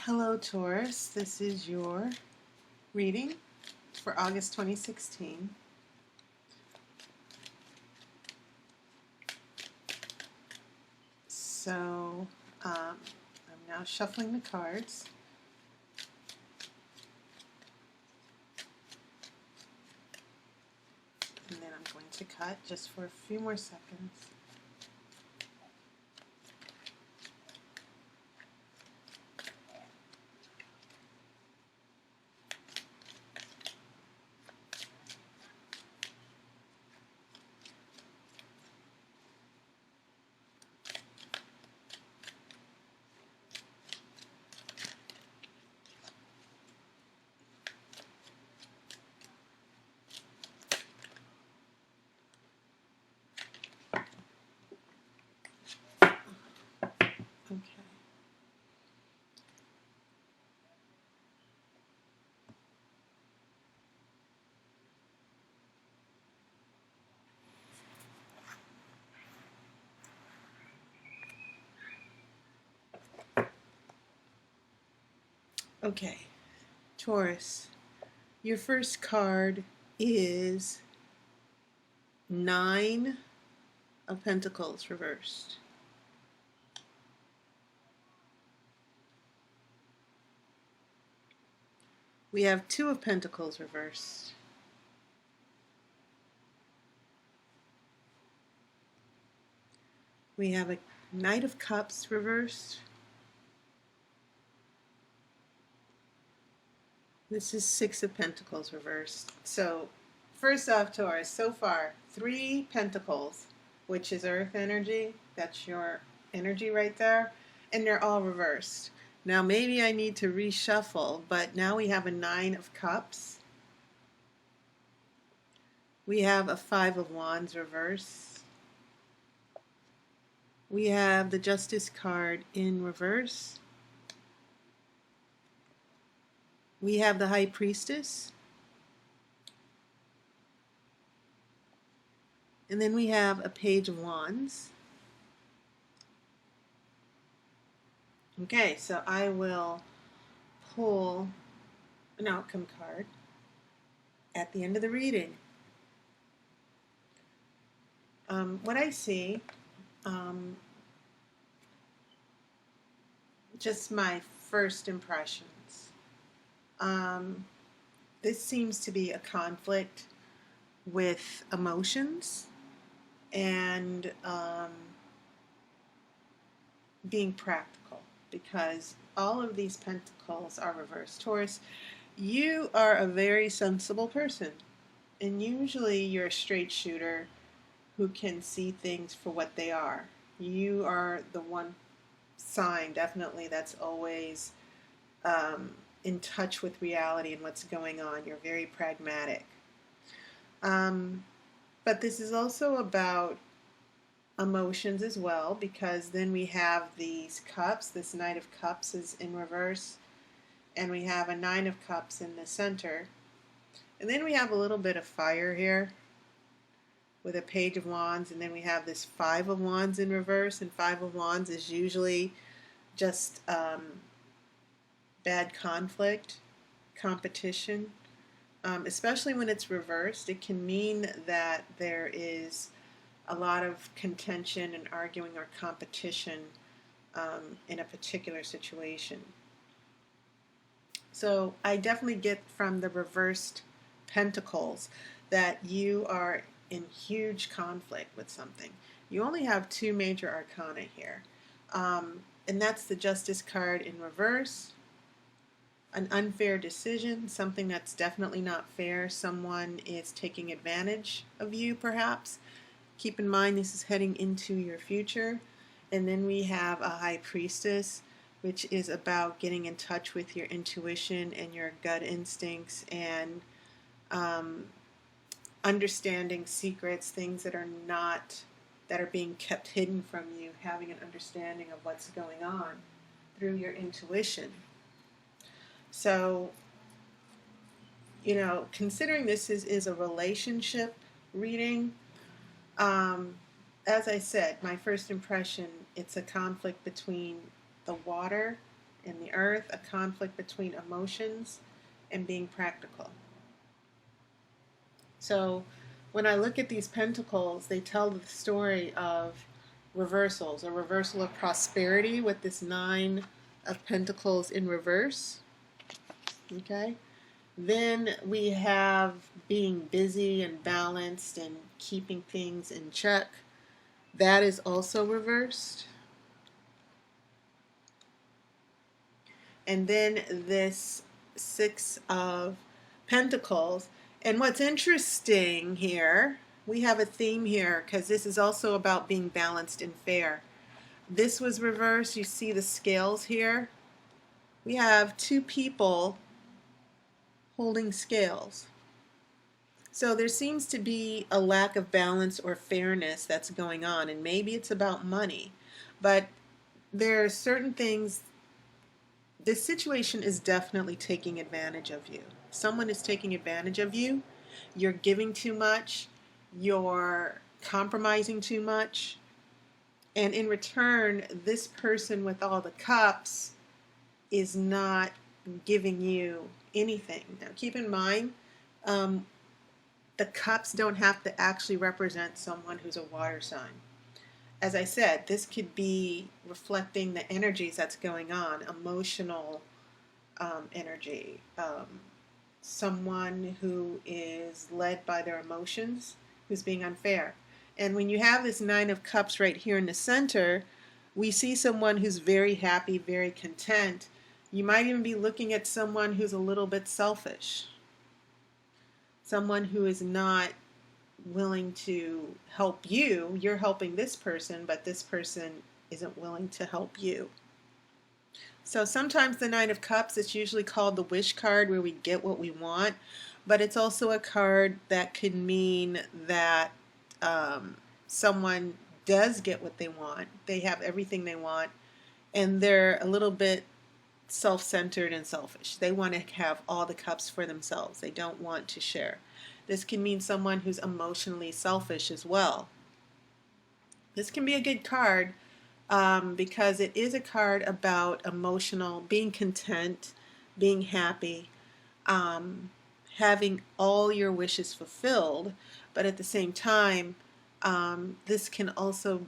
Hello Taurus, this is your reading for August 2016. So I'm now shuffling the cards. And then I'm going to cut just for a few more seconds. Okay. Okay, Taurus, your first card is 9 of Pentacles reversed. We have 2 of Pentacles reversed. We have a Knight of Cups reversed. This is 6 of Pentacles reversed. So, first off, Taurus, so far, 3 Pentacles, which is Earth energy. That's your energy right there. And they're all reversed. Now, maybe I need to reshuffle, but now we have a 9 of Cups. We have a 5 of Wands reverse. We have the Justice card in reverse. We have the High Priestess. And then we have a Page of Wands. Okay, so I will pull an outcome card at the end of the reading. What I see, just my first impressions. This seems to be a conflict with emotions and being practical, because all of these pentacles are reversed. Taurus, you are a very sensible person, and usually you're a straight shooter who can see things for what they are. You are the one sign, definitely, that's always in touch with reality and what's going on. You're very pragmatic. But this is also about emotions as well, because then we have these cups. This Knight of Cups is in reverse, and we have a 9 of Cups in the center. And then we have a little bit of fire here with a Page of Wands, and then we have this 5 of Wands in reverse, and 5 of Wands is usually just bad conflict, competition. Especially when it's reversed, it can mean that there is a lot of contention and arguing or competition in a particular situation. So I definitely get from the reversed pentacles that you are in huge conflict with something. You only have 2 major arcana here, and that's the Justice card in reverse. An unfair decision, something that's definitely not fair. Someone is taking advantage of you, perhaps. Keep in mind, this is heading into your future. And then we have a High Priestess, which is about getting in touch with your intuition and your gut instincts, and understanding secrets, things that are being kept hidden from you, having an understanding of what's going on through your intuition. So, considering this is a relationship reading, as I said, my first impression, it's a conflict between the water in the earth, a conflict between emotions and being practical. So when I look at these pentacles, they tell the story of reversals, a reversal of prosperity with this nine of pentacles in reverse. Okay? Then we have being busy and balanced and keeping things in check. That is also reversed. And then this Six of Pentacles. And what's interesting here, we have a theme here because this is also about being balanced and fair. This was reversed. You see the scales here. We have two people holding scales. So there seems to be a lack of balance or fairness that's going on, and maybe it's about money. But there are certain things, this situation is definitely taking advantage of you. Someone is taking advantage of you. You're giving too much. You're compromising too much. And in return, this person with all the cups is not giving you anything. Now keep in mind, the cups don't have to actually represent someone who's a water sign. As I said, this could be reflecting the energies that's going on, emotional energy, someone who is led by their emotions, who's being unfair. And when you have this Nine of Cups right here in the center, we see someone who's very happy, very content. You might even be looking at someone who's a little bit selfish, someone who is not willing to help you. You're helping this person, but this person isn't willing to help you. So sometimes the Nine of Cups is usually called the wish card, where we get what we want, but it's also a card that could mean that someone does get what they want. They have everything they want, and they're a little bit self-centered and selfish. They want to have all the cups for themselves. They don't want to share. This can mean someone who's emotionally selfish as well. This can be a good card because it is a card about emotional, being content, being happy, having all your wishes fulfilled, but at the same time, this can also,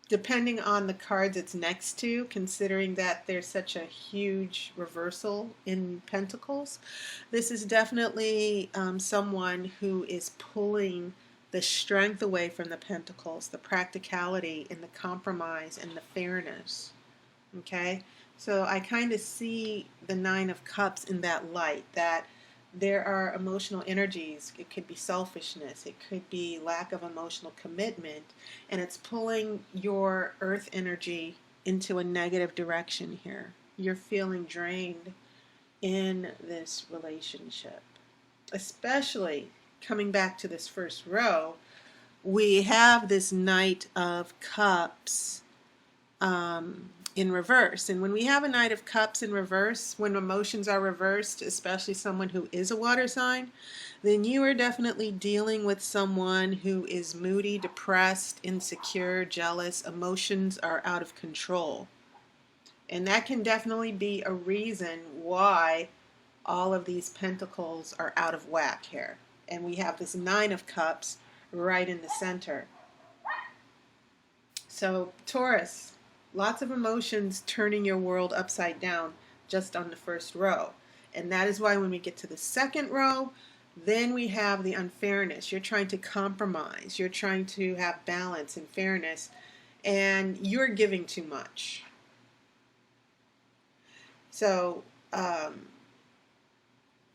depending on the cards it's next to, considering that there's such a huge reversal in Pentacles, this is definitely someone who is pulling the strength away from the Pentacles, the practicality and the compromise and the fairness. Okay? So I kind of see the Nine of Cups in that light, that there are emotional energies. It could be selfishness. It could be lack of emotional commitment. And it's pulling your earth energy into a negative direction here. You're feeling drained in this relationship. Especially coming back to this first row, we have this Knight of Cups in reverse. And when we have a Knight of Cups in reverse, when emotions are reversed, especially someone who is a water sign, then you are definitely dealing with someone who is moody, depressed, insecure, jealous. Emotions are out of control. And that can definitely be a reason why all of these pentacles are out of whack here. And we have this Nine of Cups right in the center. So Taurus, lots of emotions turning your world upside down just on the first row. And that is why when we get to the second row, then we have the unfairness. You're trying to compromise. You're trying to have balance and fairness, and you're giving too much. So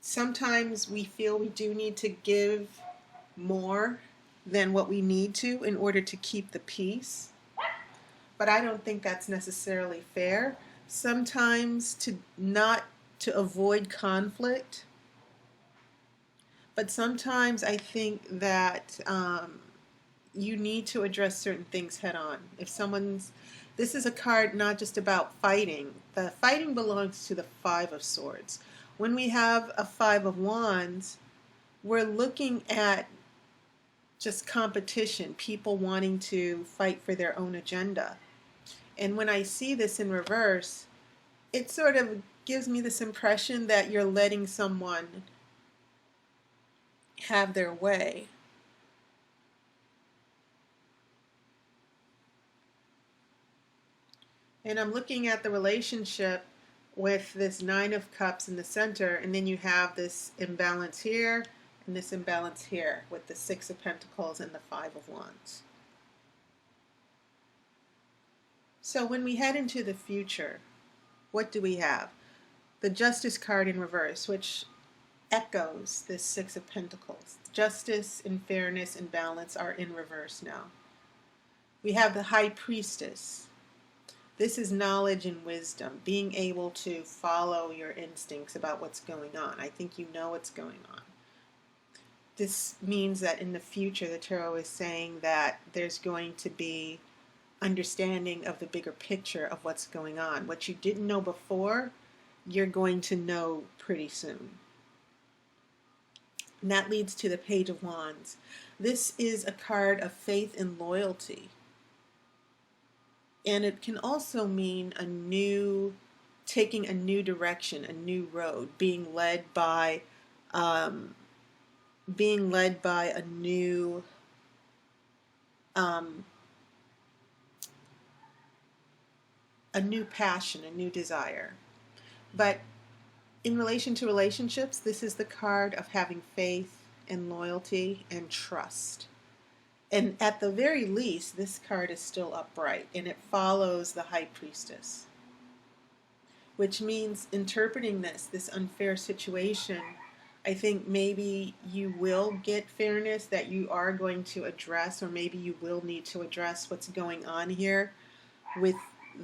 sometimes we feel we do need to give more than what we need to in order to keep the peace. But I don't think that's necessarily fair. Sometimes to avoid conflict. But sometimes I think that you need to address certain things head on. If this is a card not just about fighting. The fighting belongs to the Five of Swords. When we have a Five of Wands, we're looking at just competition, people wanting to fight for their own agenda. And when I see this in reverse, it sort of gives me this impression that you're letting someone have their way. And I'm looking at the relationship with this Nine of Cups in the center, and then you have this imbalance here and this imbalance here with the Six of Pentacles and the Five of Wands. So when we head into the future, what do we have? The Justice card in reverse, which echoes this Six of Pentacles. Justice and fairness and balance are in reverse now. We have the High Priestess. This is knowledge and wisdom, being able to follow your instincts about what's going on. I think you know what's going on. This means that in the future, the tarot is saying that there's going to be understanding of the bigger picture of what's going on. What you didn't know before, you're going to know pretty soon. And that leads to the Page of Wands. This is a card of faith and loyalty. And it can also mean taking a new direction, a new road, being led by a new passion, a new desire. But in relation to relationships, this is the card of having faith and loyalty and trust. And at the very least, this card is still upright, and it follows the High Priestess, which means interpreting this unfair situation, I think maybe you will get fairness that you are going to address, or maybe you will need to address what's going on here with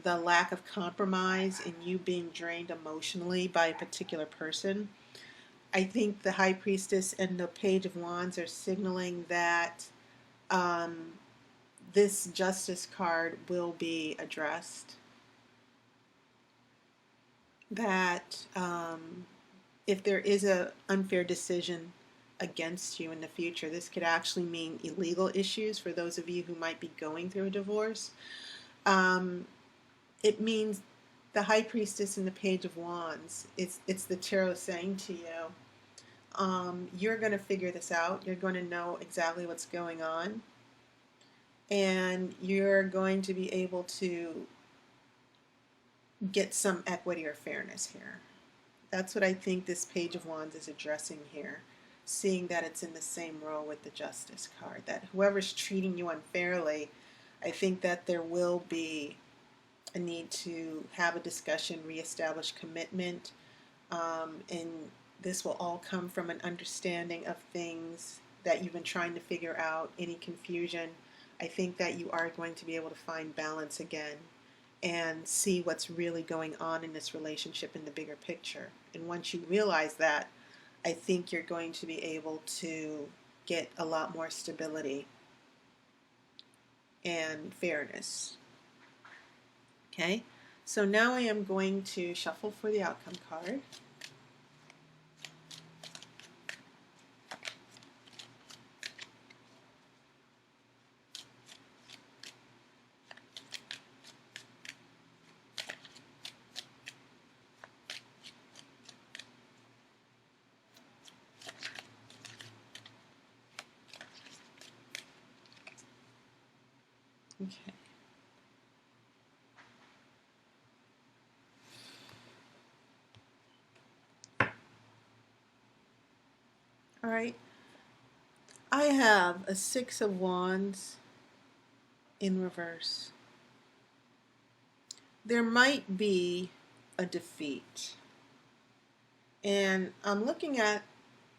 the lack of compromise and you being drained emotionally by a particular person. I think the High Priestess and the Page of Wands are signaling that this Justice card will be addressed. That if there is an unfair decision against you in the future, this could actually mean illegal issues for those of you who might be going through a divorce. It means the High Priestess and the Page of Wands. It's the tarot saying to you, you're going to figure this out. You're going to know exactly what's going on. And you're going to be able to get some equity or fairness here. That's what I think this Page of Wands is addressing here, seeing that it's in the same row with the Justice card, that whoever's treating you unfairly, I think that there will be a need to have a discussion, reestablish commitment, and this will all come from an understanding of things that you've been trying to figure out, any confusion. I think that you are going to be able to find balance again and see what's really going on in this relationship in the bigger picture. And once you realize that, I think you're going to be able to get a lot more stability and fairness. Okay, so now I am going to shuffle for the outcome card. Okay. All right. I have a Six of Wands in reverse. There might be a defeat. And I'm looking at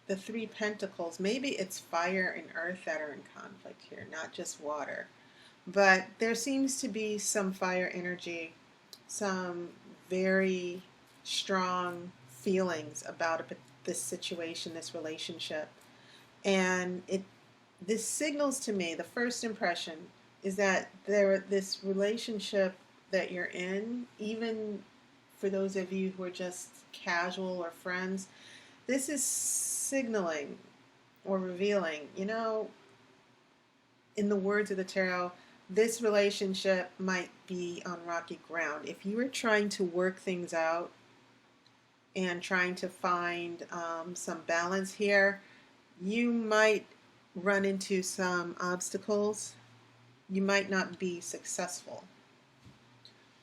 the Three Pentacles. Maybe it's fire and earth that are in conflict here, not just water. But there seems to be some fire energy, some very strong feelings about this situation, this relationship. And this signals to me, the first impression is that this relationship that you're in, even for those of you who are just casual or friends, this is signaling or revealing, in the words of the tarot, this relationship might be on rocky ground. If you are trying to work things out and trying to find some balance here, you might run into some obstacles. You might not be successful.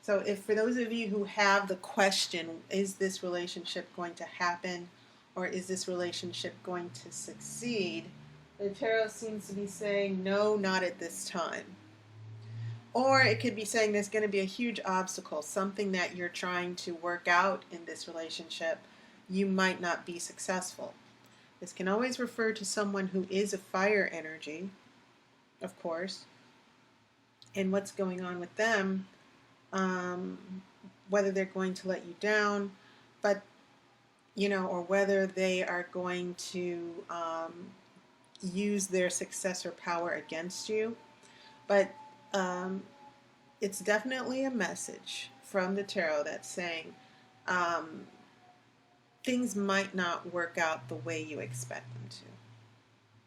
So if for those of you who have the question, is this relationship going to happen or is this relationship going to succeed? The tarot seems to be saying no, not at this time. Or it could be saying there's going to be a huge obstacle, something that you're trying to work out in this relationship. You might not be successful. This can always refer to someone who is a fire energy, of course, and what's going on with them, whether they're going to let you down, but or whether they are going to use their success or power against you. But it's definitely a message from the tarot that's saying things might not work out the way you expect them to.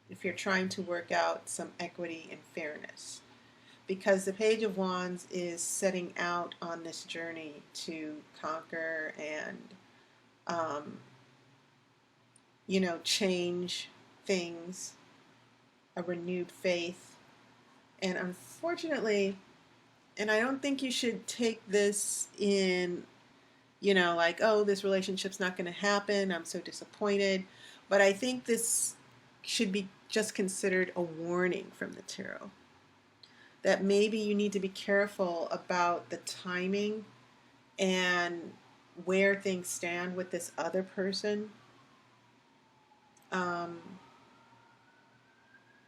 If you're trying to work out some equity and fairness. Because the Page of Wands is setting out on this journey to conquer and, change things, a renewed faith. And unfortunately, and I don't think you should take this in, like, oh, this relationship's not going to happen, I'm so disappointed. But I think this should be just considered a warning from the tarot. That maybe you need to be careful about the timing and where things stand with this other person.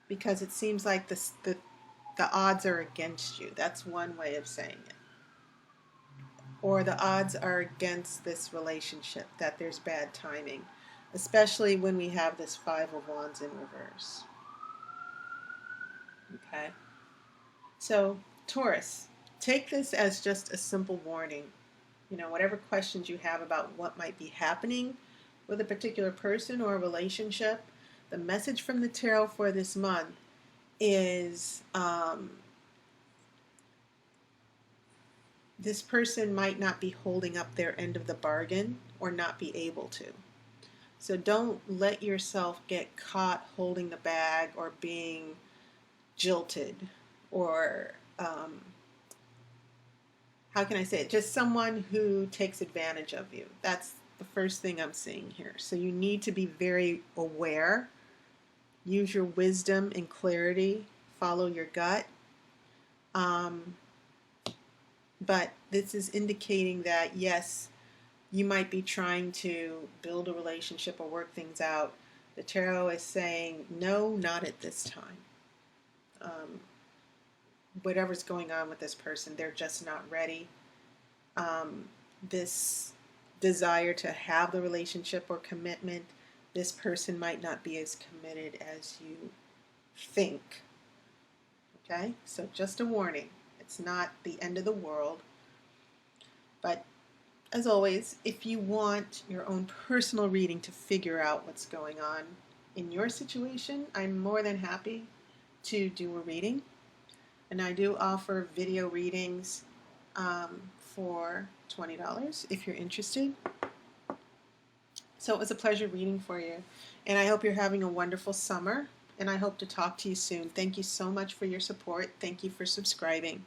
Because it seems like the odds are against you. That's one way of saying it. Or the odds are against this relationship, that there's bad timing, especially when we have this Five of Wands in reverse. Okay? So, Taurus, take this as just a simple warning. Whatever questions you have about what might be happening with a particular person or a relationship, the message from the tarot for this month is this person might not be holding up their end of the bargain or not be able to. So don't let yourself get caught holding the bag or being jilted or, how can I say it? Just someone who takes advantage of you. That's the first thing I'm seeing here. So you need to be very aware. Use your wisdom and clarity. Follow your gut. But this is indicating that, yes, you might be trying to build a relationship or work things out. The tarot is saying, no, not at this time. Whatever's going on with this person, they're just not ready. This desire to have the relationship or commitment, this person might not be as committed as you think. Okay? So just a warning. It's not the end of the world. But as always, if you want your own personal reading to figure out what's going on in your situation, I'm more than happy to do a reading. And I do offer video readings for $20 if you're interested. So it was a pleasure reading for you. And I hope you're having a wonderful summer. And I hope to talk to you soon. Thank you so much for your support. Thank you for subscribing.